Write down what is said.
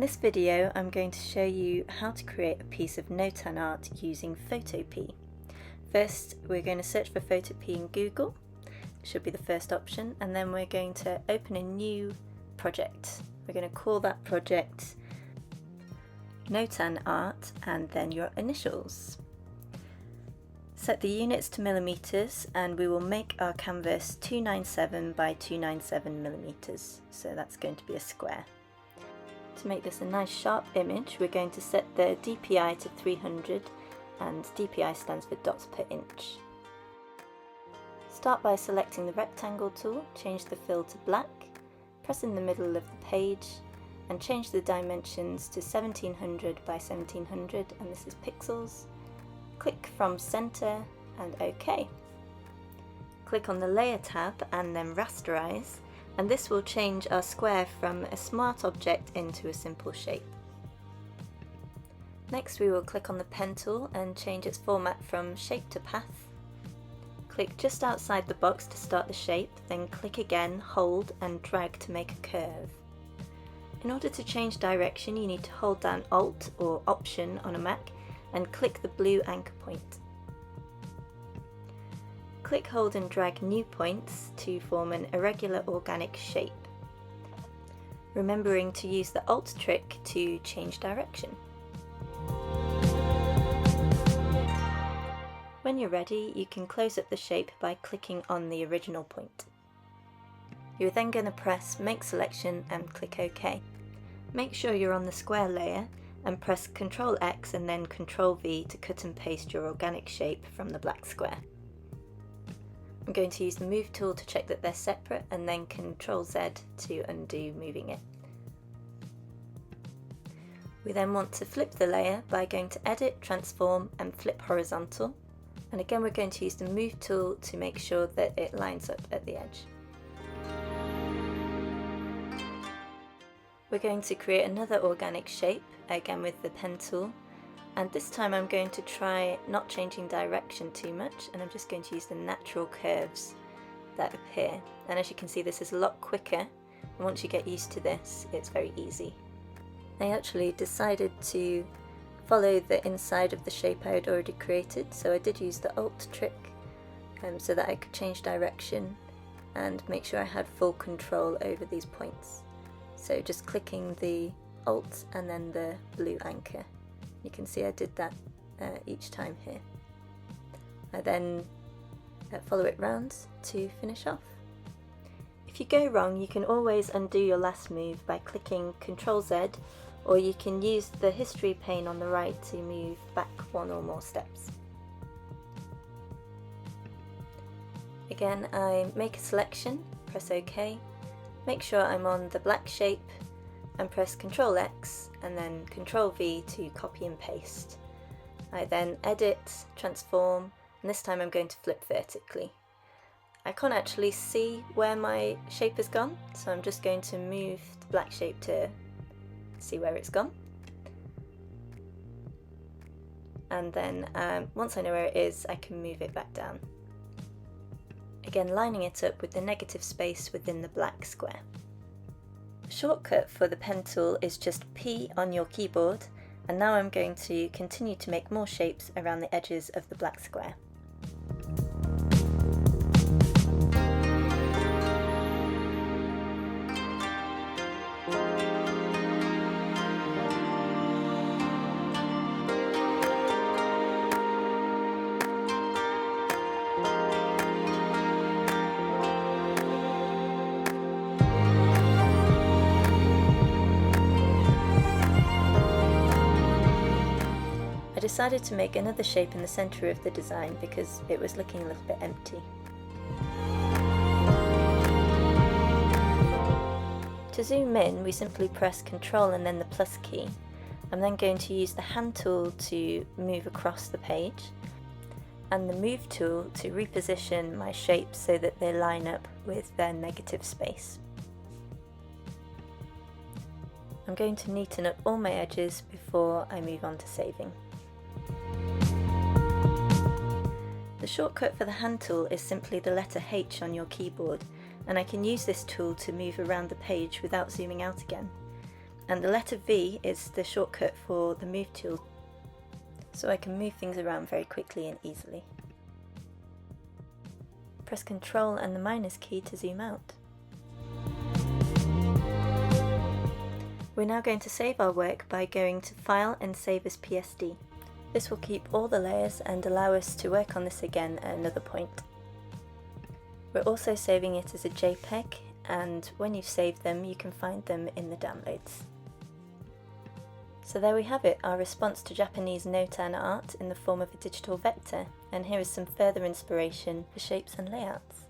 this video I'm going to show you how to create a piece of Nōtan art using Photopea. First we're going to search for Photopea in Google, it should be the first option, and then we're going to open a new project. We're going to call that project Nōtan Art and then your initials. Set the units to millimeters and we will make our canvas 297 by 297 millimeters, so that's going to be a square. To make this a nice sharp image, we're going to set the DPI to 300, and DPI stands for dots per inch. Start by selecting the rectangle tool, change the fill to black, press in the middle of the page and change the dimensions to 1700 by 1700, and this is pixels. Click from center and OK. Click on the layer tab and then rasterize, and this will change our square from a smart object into a simple shape. Next we will click on the pen tool and change its format from shape to path. Click just outside the box to start the shape, then click again, hold and drag to make a curve. In order to change direction you need to hold down Alt or Option on a Mac and click the blue anchor point. Click, hold and drag new points to form an irregular organic shape, remembering to use the Alt trick to change direction. When you're ready, you can close up the shape by clicking on the original point. You're then going to press Make Selection and click OK. Make sure you're on the square layer and press Ctrl X and then Ctrl V to cut and paste your organic shape from the black square. I'm going to use the Move tool to check that they're separate and then Ctrl Z to undo moving it. We then want to flip the layer by going to Edit, Transform and Flip Horizontal, and again we're going to use the Move tool to make sure that it lines up at the edge. We're going to create another organic shape, again with the pen tool, and this time I'm going to try not changing direction too much, and I'm just going to use the natural curves that appear. And as you can see, this is a lot quicker, and once you get used to this it's very easy. I actually decided to follow the inside of the shape I had already created, so I did use the Alt trick so that I could change direction and make sure I had full control over these points. So just clicking the Alt and then the blue anchor. You can see I did that each time here. I then follow it round to finish off. If you go wrong, you can always undo your last move by clicking Ctrl Z, or you can use the history pane on the right to move back one or more steps. Again, I make a selection, press OK, make sure I'm on the black shape and press Ctrl X and then Ctrl V to copy and paste. I then edit, transform, and this time I'm going to flip vertically. I can't actually see where my shape has gone, so I'm just going to move the black shape to see where it's gone. And then once I know where it is, I can move it back down. Again, lining it up with the negative space within the black square. The shortcut for the pen tool is just P on your keyboard, and now I'm going to continue to make more shapes around the edges of the black square. I decided to make another shape in the centre of the design because it was looking a little bit empty. To zoom in, we simply press Ctrl and then the plus key. I'm then going to use the hand tool to move across the page and the Move tool to reposition my shapes so that they line up with their negative space. I'm going to neaten up all my edges before I move on to saving. The shortcut for the hand tool is simply the letter H on your keyboard, and I can use this tool to move around the page without zooming out again. And the letter V is the shortcut for the move tool, so I can move things around very quickly and easily. Press Ctrl and the minus key to zoom out. We're now going to save our work by going to File and Save as PSD. This will keep all the layers and allow us to work on this again at another point. We're also saving it as a JPEG, and when you've saved them you can find them in the downloads. So there we have it, our response to Japanese Nōtan art in the form of a digital vector, and here is some further inspiration for shapes and layouts.